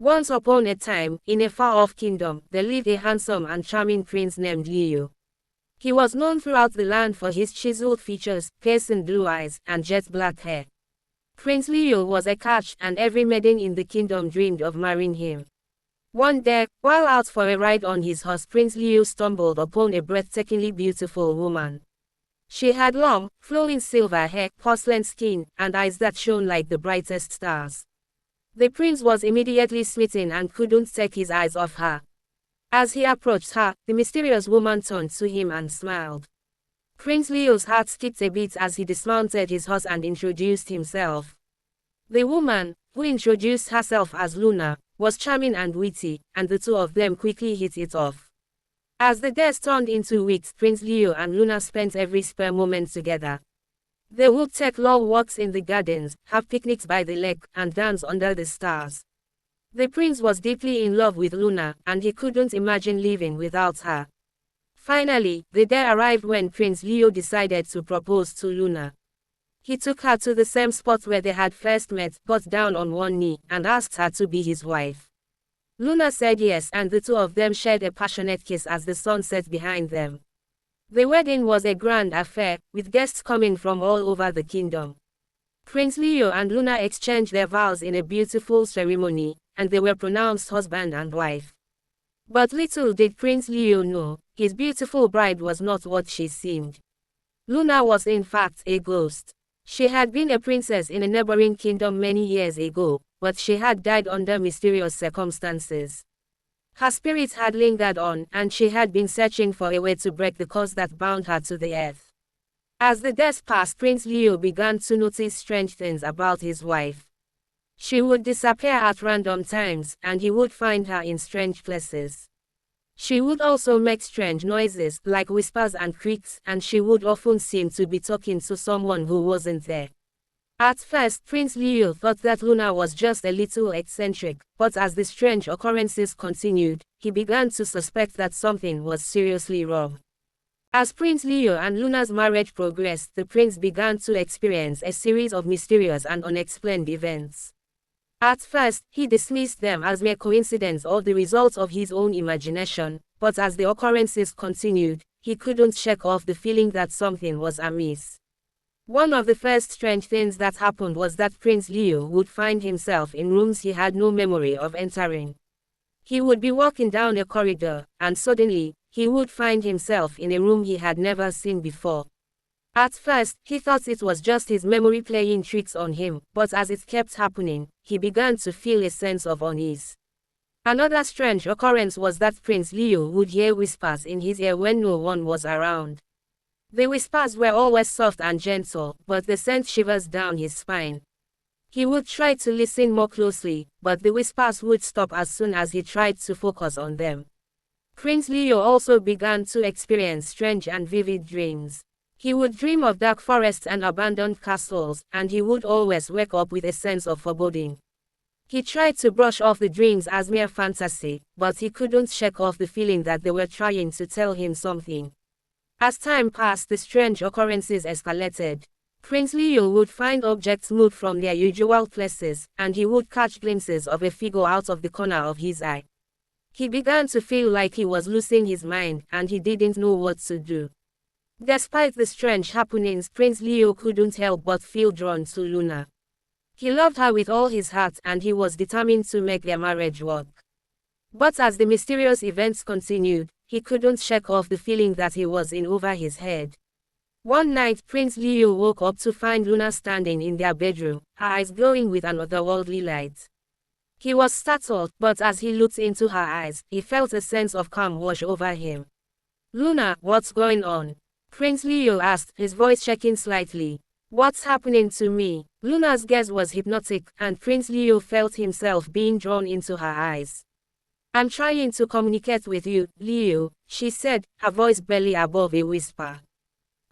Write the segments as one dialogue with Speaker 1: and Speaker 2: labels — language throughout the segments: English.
Speaker 1: Once upon a time, in a far-off kingdom, there lived a handsome and charming prince named Leone. He was known throughout the land for his chiseled features, piercing blue eyes, and jet black hair. Prince Leone was a catch, and every maiden in the kingdom dreamed of marrying him. One day, while out for a ride on his horse, Prince Leone stumbled upon a breathtakingly beautiful woman. She had long, flowing silver hair, porcelain skin, and eyes that shone like the brightest stars. The prince was immediately smitten and couldn't take his eyes off her. As he approached her, the mysterious woman turned to him and smiled. Prince Leo's heart skipped a bit as he dismounted his horse and introduced himself. The woman, who introduced herself as Luna, was charming and witty, and the two of them quickly hit it off. As the days turned into weeks, Prince Leone and Luna spent every spare moment together. They would take long walks in the gardens, have picnics by the lake, and dance under the stars. The prince was deeply in love with Luna, and he couldn't imagine living without her. Finally, the day arrived when Prince Leone decided to propose to Luna. He took her to the same spot where they had first met, got down on one knee, and asked her to be his wife. Luna said yes, and the two of them shared a passionate kiss as the sun set behind them. The wedding was a grand affair, with guests coming from all over the kingdom. Prince Leone and Luna exchanged their vows in a beautiful ceremony, and they were pronounced husband and wife. But little did Prince Leone know, his beautiful bride was not what she seemed. Luna was in fact a ghost. She had been a princess in a neighboring kingdom many years ago, but she had died under mysterious circumstances. Her spirit had lingered on, and she had been searching for a way to break the curse that bound her to the earth. As the days passed, Prince Leone began to notice strange things about his wife. She would disappear at random times, and he would find her in strange places. She would also make strange noises, like whispers and creaks, and she would often seem to be talking to someone who wasn't there. At first, Prince Leone thought that Luna was just a little eccentric, but as the strange occurrences continued, he began to suspect that something was seriously wrong. As Prince Leone and Luna's marriage progressed, the prince began to experience a series of mysterious and unexplained events. At first, he dismissed them as mere coincidence or the result of his own imagination, but as the occurrences continued, he couldn't shake off the feeling that something was amiss. One of the first strange things that happened was that Prince Leone would find himself in rooms he had no memory of entering. He would be walking down a corridor, and suddenly, he would find himself in a room he had never seen before. At first, he thought it was just his memory playing tricks on him, but as it kept happening, he began to feel a sense of unease. Another strange occurrence was that Prince Leone would hear whispers in his ear when no one was around. The whispers were always soft and gentle, but they sent shivers down his spine. He would try to listen more closely, but the whispers would stop as soon as he tried to focus on them. Prince Leone also began to experience strange and vivid dreams. He would dream of dark forests and abandoned castles, and he would always wake up with a sense of foreboding. He tried to brush off the dreams as mere fantasy, but he couldn't shake off the feeling that they were trying to tell him something. As time passed, the strange occurrences escalated. Prince Leone would find objects moved from their usual places, and he would catch glimpses of a figure out of the corner of his eye. He began to feel like he was losing his mind, and he didn't know what to do. Despite the strange happenings, Prince Leone couldn't help but feel drawn to Luna. He loved her with all his heart, and he was determined to make their marriage work. But as the mysterious events continued, he couldn't shake off the feeling that he was in over his head. One night, Prince Leone woke up to find Luna standing in their bedroom, her eyes glowing with an otherworldly light. He was startled, but as he looked into her eyes, he felt a sense of calm wash over him. "Luna, what's going on?" Prince Leone asked, his voice shaking slightly. "What's happening to me?" Luna's gaze was hypnotic, and Prince Leone felt himself being drawn into her eyes. "I'm trying to communicate with you, Leone," she said, her voice barely above a whisper.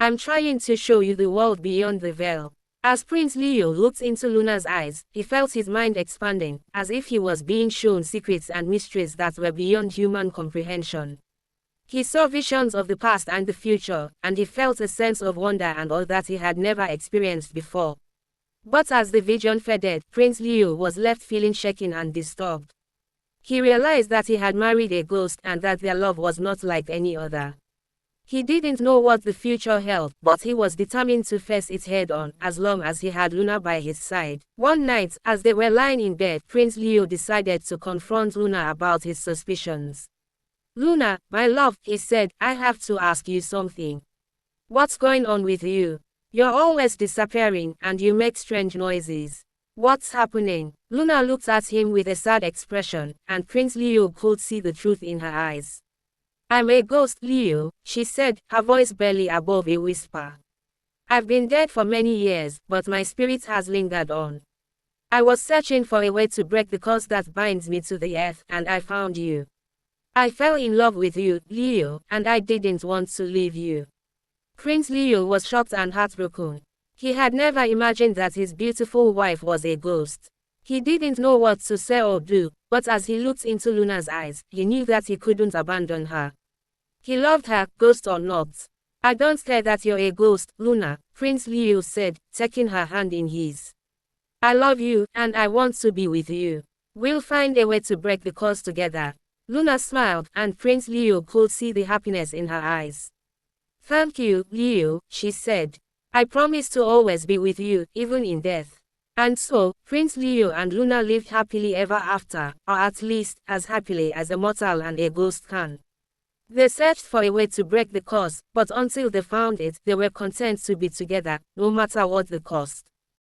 Speaker 1: "I'm trying to show you the world beyond the veil." As Prince Leone looked into Luna's eyes, he felt his mind expanding, as if he was being shown secrets and mysteries that were beyond human comprehension. He saw visions of the past and the future, and he felt a sense of wonder and awe that he had never experienced before. But as the vision faded, Prince Leone was left feeling shaken and disturbed. He realized that he had married a ghost and that their love was not like any other. He didn't know what the future held, but he was determined to face it head-on, as long as he had Luna by his side. One night, as they were lying in bed, Prince Leo decided to confront Luna about his suspicions. "Luna, my love," he said, "I have to ask you something. What's going on with you? You're always disappearing, and you make strange noises. What's happening?" Luna looked at him with a sad expression, and Prince Leo could see the truth in her eyes. "I'm a ghost, Leo," she said, her voice barely above a whisper. "I've been dead for many years, but my spirit has lingered on. I was searching for a way to break the curse that binds me to the earth, and I found you. I fell in love with you, Leo, and I didn't want to leave you." Prince Leo was shocked and heartbroken. He had never imagined that his beautiful wife was a ghost. He didn't know what to say or do, but as he looked into Luna's eyes, he knew that he couldn't abandon her. He loved her, ghost or not. "I don't care that you're a ghost, Luna," Prince Leo said, taking her hand in his. "I love you, and I want to be with you. We'll find a way to break the curse together." Luna smiled, and Prince Leo could see the happiness in her eyes. "Thank you, Leo," she said. "I promise to always be with you, even in death." And so, Prince Leo and Luna lived happily ever after, or at least, as happily as a mortal and a ghost can. They searched for a way to break the curse, but until they found it, they were content to be together, no matter what the cost.